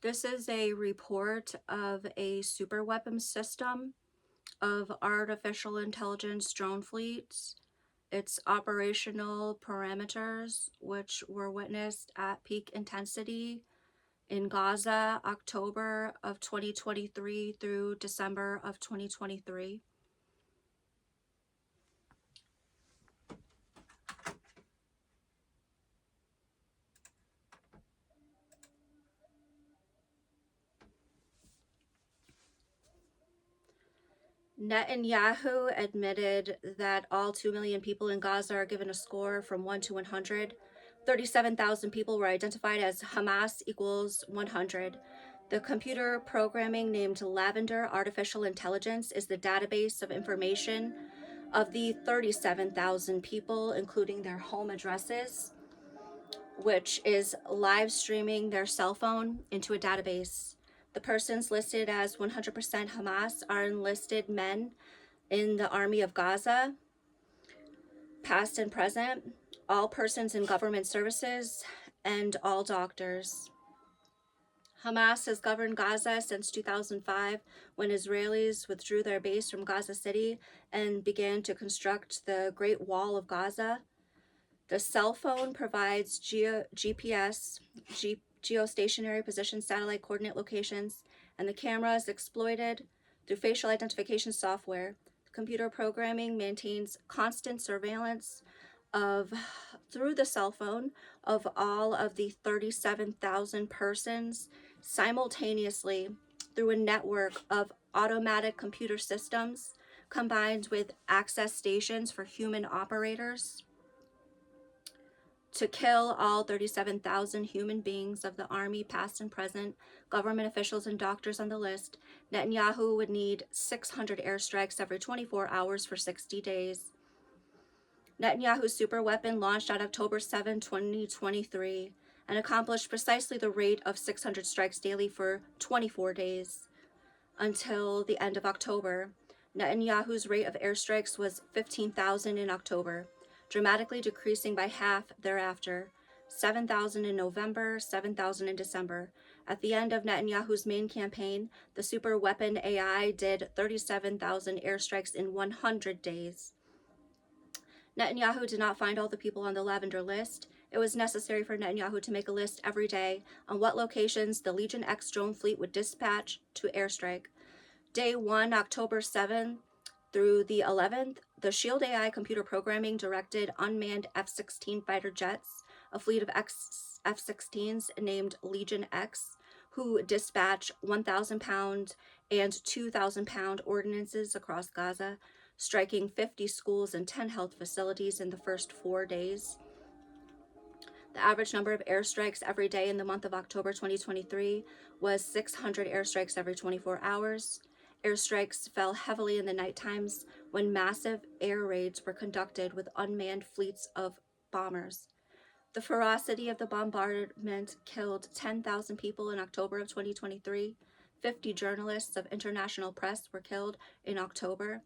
This is a report of a superweapon system of artificial intelligence drone fleets. Its operational parameters, which were witnessed at peak intensity in Gaza, October of 2023 through December of 2023. Netanyahu admitted that all 2 million people in Gaza are given a score from 1 to 100. 37,000 people were identified as Hamas equals 100. The computer programming named Lavender Artificial Intelligence is the database of information of the 37,000 people, including their home addresses, which is live streaming their cell phone into a database. The persons listed as 100% Hamas are enlisted men in the Army of Gaza, past and present, all persons in government services, and all doctors. Hamas has governed Gaza since 2005, when Israelis withdrew their base from Gaza City and began to construct the Great Wall of Gaza. The cell phone provides GPS, geostationary position satellite coordinate locations, and the camera is exploited through facial identification software. The computer programming maintains constant surveillance through the cell phone of all of the 37,000 persons simultaneously through a network of automatic computer systems combined with access stations for human operators to kill all 37,000 human beings of the army, past and present, government officials and doctors on the list. Netanyahu would need 600 airstrikes every 24 hours for 60 days. Netanyahu's superweapon launched on October 7, 2023, and accomplished precisely the rate of 600 strikes daily for 24 days. Until the end of October, Netanyahu's rate of airstrikes was 15,000 in October, dramatically decreasing by half thereafter, 7,000 in November, 7,000 in December. At the end of Netanyahu's main campaign, the super weapon AI did 37,000 airstrikes in 100 days. Netanyahu did not find all the people on the Lavender list. It was necessary for Netanyahu to make a list every day on what locations the Legion X drone fleet would dispatch to airstrike. Day 1, October 7th through the 11th, the Shield AI computer programming directed unmanned F-16 fighter jets, a fleet of F-16s named Legion X, who dispatch 1,000-pound and 2,000-pound ordnances across Gaza, striking 50 schools and 10 health facilities in the first 4 days. The average number of airstrikes every day in the month of October 2023 was 600 airstrikes every 24 hours. Airstrikes fell heavily in the night times when massive air raids were conducted with unmanned fleets of bombers. The ferocity of the bombardment killed 10,000 people in October of 2023. 50 journalists of international press were killed in October.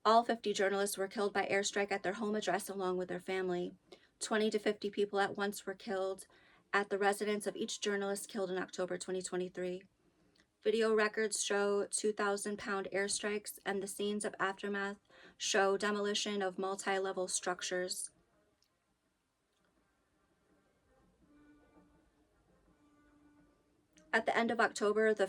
All 50 journalists were killed by airstrike at their home address along with their family. 20 to 50 people at once were killed at the residence of each journalist killed in October 2023. Video records show 2,000-pound airstrikes, and the scenes of aftermath show demolition of multi-level structures. At the end of October, the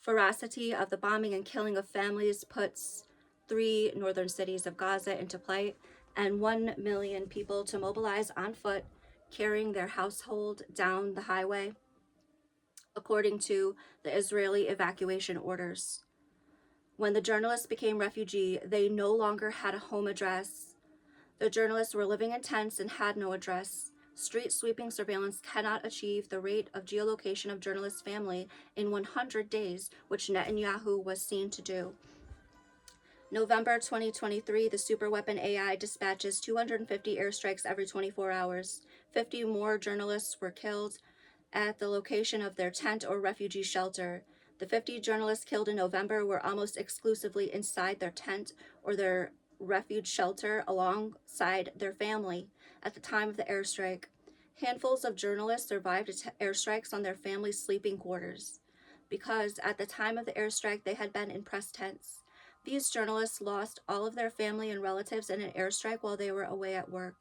ferocity of the bombing and killing of families puts 3 northern cities of Gaza into plight, and 1 million people to mobilize on foot, carrying their household down the highway, according to the Israeli evacuation orders. When the journalists became refugees, they no longer had a home address. The journalists were living in tents and had no address. Street sweeping surveillance cannot achieve the rate of geolocation of journalists' family in 100 days, which Netanyahu was seen to do. November 2023, the superweapon AI dispatches 250 airstrikes every 24 hours. 50 more journalists were killed at the location of their tent or refugee shelter. The 50 journalists killed in November were almost exclusively inside their tent or their refuge shelter alongside their family at the time of the airstrike. Handfuls of journalists survived airstrikes on their families' sleeping quarters because at the time of the airstrike they had been in press tents. These journalists lost all of their family and relatives in an airstrike while they were away at work.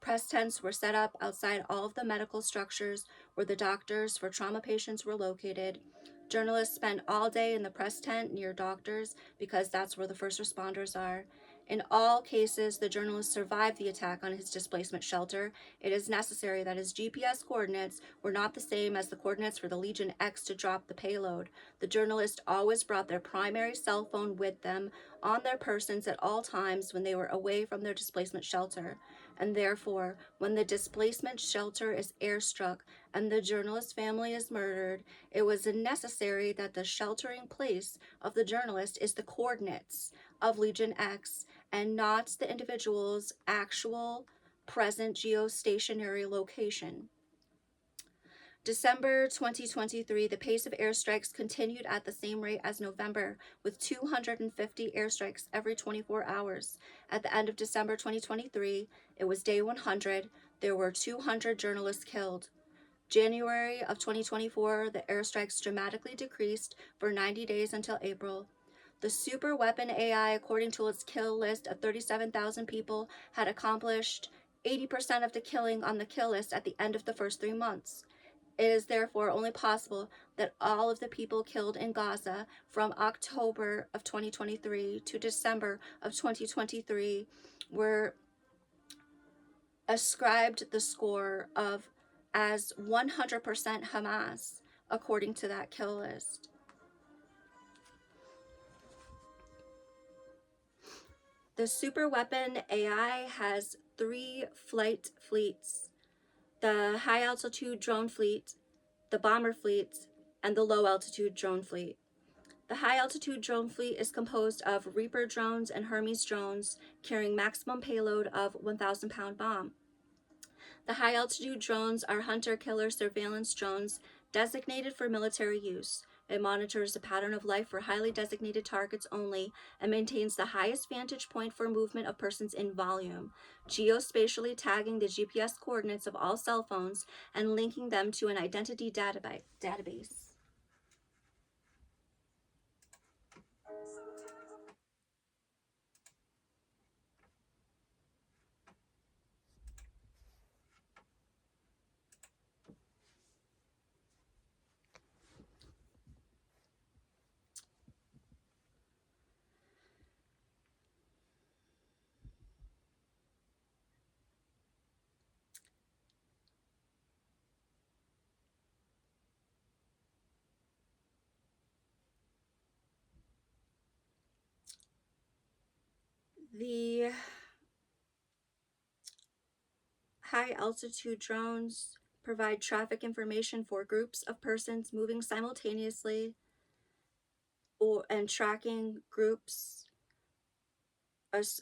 Press tents were set up outside all of the medical structures where the doctors for trauma patients were located. Journalists spend all day in the press tent near doctors because that's where the first responders are. In all cases, the journalist survived the attack on his displacement shelter. It is necessary that his GPS coordinates were not the same as the coordinates for the Legion X to drop the payload. The journalist always brought their primary cell phone with them on their persons at all times when they were away from their displacement shelter. And therefore, when the displacement shelter is airstruck and the journalist's family is murdered, it was necessary that the sheltering place of the journalist is the coordinates of Legion X and not the individual's actual present geostationary location. December 2023, the pace of airstrikes continued at the same rate as November, with 250 airstrikes every 24 hours. At the end of December 2023, it was day 100. There were 200 journalists killed. January of 2024, the airstrikes dramatically decreased for 90 days until April. The super weapon AI, according to its kill list of 37,000 people, had accomplished 80% of the killing on the kill list at the end of the first 3 months. It is therefore only possible that all of the people killed in Gaza from October of 2023 to December of 2023 were ascribed the score of as 100% Hamas, according to that kill list. The superweapon AI has 3 flight fleets: the high-altitude drone fleet, the bomber fleet, and the low-altitude drone fleet. The high-altitude drone fleet is composed of Reaper drones and Hermes drones carrying maximum payload of 1,000-pound bomb. The high-altitude drones are hunter-killer surveillance drones designated for military use. It monitors the pattern of life for highly designated targets only and maintains the highest vantage point for movement of persons in volume, geospatially tagging the GPS coordinates of all cell phones and linking them to an identity database. The high-altitude drones provide traffic information for groups of persons moving simultaneously and tracking groups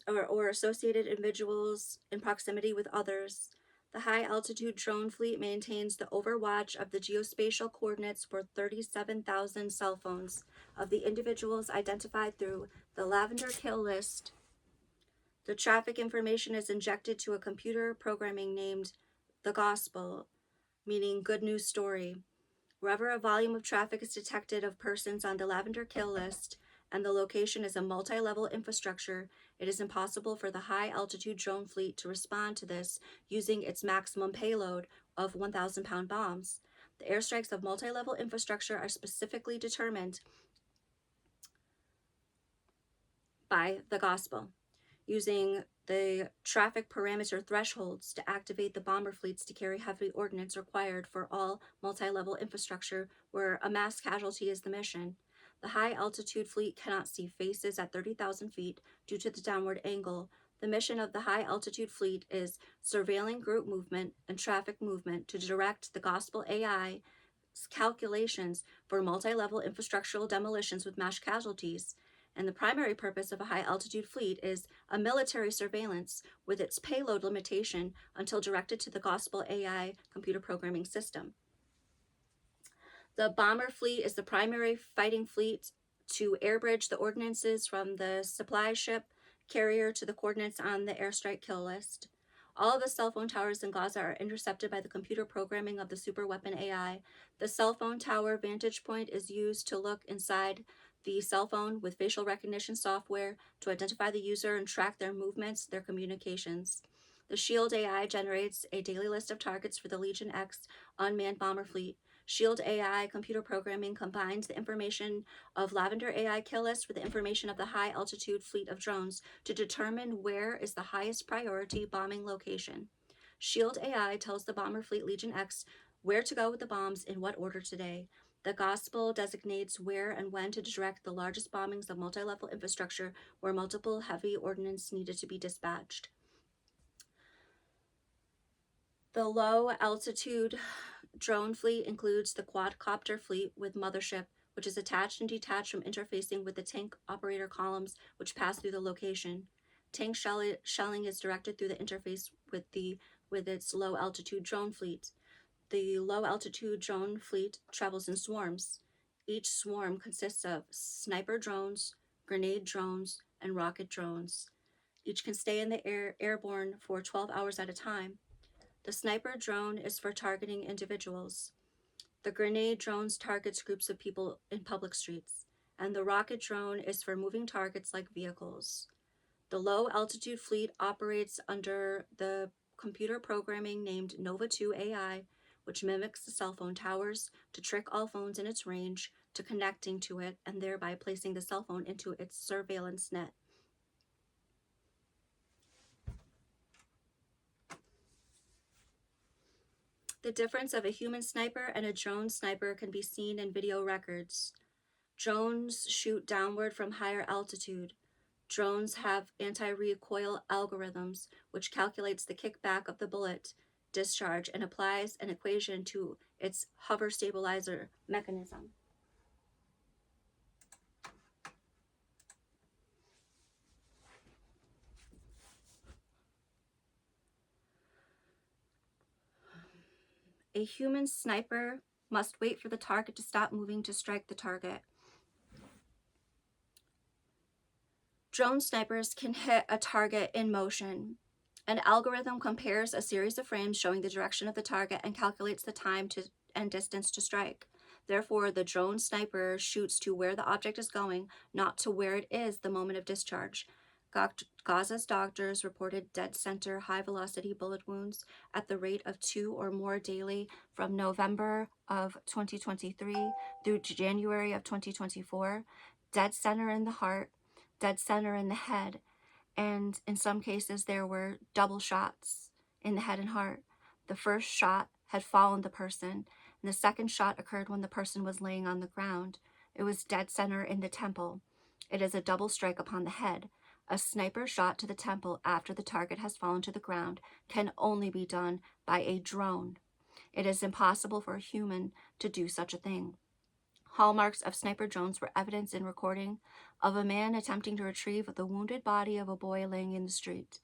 or associated individuals in proximity with others. The high-altitude drone fleet maintains the overwatch of the geospatial coordinates for 37,000 cell phones of the individuals identified through the Lavender Kill List. The traffic information is injected to a computer programming named The Gospel, meaning good news story. Wherever a volume of traffic is detected of persons on the Lavender Kill List and the location is a multi-level infrastructure, it is impossible for the high-altitude drone fleet to respond to this using its maximum payload of 1,000-pound bombs. The airstrikes of multi-level infrastructure are specifically determined by the gospel, using the traffic parameter thresholds to activate the bomber fleets to carry heavy ordnance required for all multi-level infrastructure where a mass casualty is the mission. The high-altitude fleet cannot see faces at 30,000 feet due to the downward angle. The mission of the high-altitude fleet is surveilling group movement and traffic movement to direct the Gospel AI calculations for multi-level infrastructural demolitions with mass casualties. And the primary purpose of a high-altitude fleet is a military surveillance with its payload limitation until directed to the Gospel AI computer programming system. The bomber fleet is the primary fighting fleet to airbridge the ordnances from the supply ship carrier to the coordinates on the airstrike kill list. All of the cell phone towers in Gaza are intercepted by the computer programming of the superweapon AI. The cell phone tower vantage point is used to look inside the cell phone with facial recognition software to identify the user and track their movements, their communications. The SHIELD AI generates a daily list of targets for the Legion X unmanned bomber fleet. SHIELD AI computer programming combines the information of Lavender AI kill list with the information of the high altitude fleet of drones to determine where is the highest priority bombing location. SHIELD AI tells the bomber fleet Legion X where to go with the bombs in what order today. The gospel designates where and when to direct the largest bombings of multi-level infrastructure where multiple heavy ordnance needed to be dispatched. The low-altitude drone fleet includes the quadcopter fleet with mothership, which is attached and detached from interfacing with the tank operator columns which pass through the location. Tank shelling is directed through the interface with its low-altitude drone fleet. The low-altitude drone fleet travels in swarms. Each swarm consists of sniper drones, grenade drones, and rocket drones. Each can stay in the air airborne for 12 hours at a time. The sniper drone is for targeting individuals. The grenade drones targets groups of people in public streets, and the rocket drone is for moving targets like vehicles. The low-altitude fleet operates under the computer programming named Nova 2 AI, which mimics the cell phone towers to trick all phones in its range to connecting to it and thereby placing the cell phone into its surveillance net. The difference of a human sniper and a drone sniper can be seen in video records. Drones shoot downward from higher altitude. Drones have anti-recoil algorithms, which calculates the kickback of the bullet discharge and applies an equation to its hover stabilizer mechanism. A human sniper must wait for the target to stop moving to strike the target. Drone snipers can hit a target in motion. An algorithm compares a series of frames showing the direction of the target and calculates the time and distance to strike. Therefore, the drone sniper shoots to where the object is going, not to where it is the moment of discharge. Gaza's doctors reported dead center high-velocity bullet wounds at the rate of 2 or more daily from November of 2023 through January of 2024. Dead center in the heart, dead center in the head, and in some cases there were double shots in the head and heart. The first shot had fallen the person, and the second shot occurred when the person was laying on the ground. It was dead center in the temple. It is a double strike upon the head. A sniper shot to the temple after the target has fallen to the ground can only be done by a drone. It is impossible for a human to do such a thing. Hallmarks of sniper drones were evidence in recording of a man attempting to retrieve the wounded body of a boy laying in the street.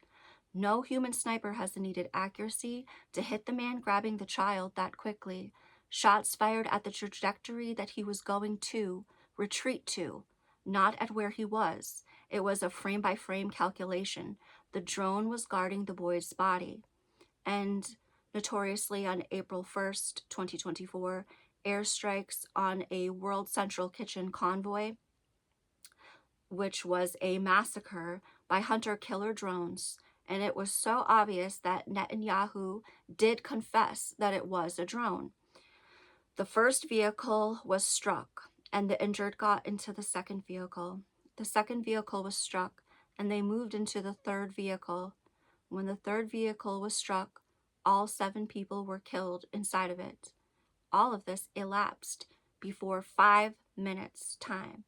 No human sniper has the needed accuracy to hit the man grabbing the child that quickly. Shots fired at the trajectory that he was going to retreat to, not at where he was. It was a frame-by-frame calculation. The drone was guarding the boy's body. And notoriously on April 1st, 2024, airstrikes on a World Central Kitchen convoy, which was a massacre by hunter-killer drones. And it was so obvious that Netanyahu did confess that it was a drone. The first vehicle was struck, and the injured got into the second vehicle. The second vehicle was struck, and they moved into the third vehicle. When the third vehicle was struck, all 7 people were killed inside of it. All of this elapsed before 5 minutes time.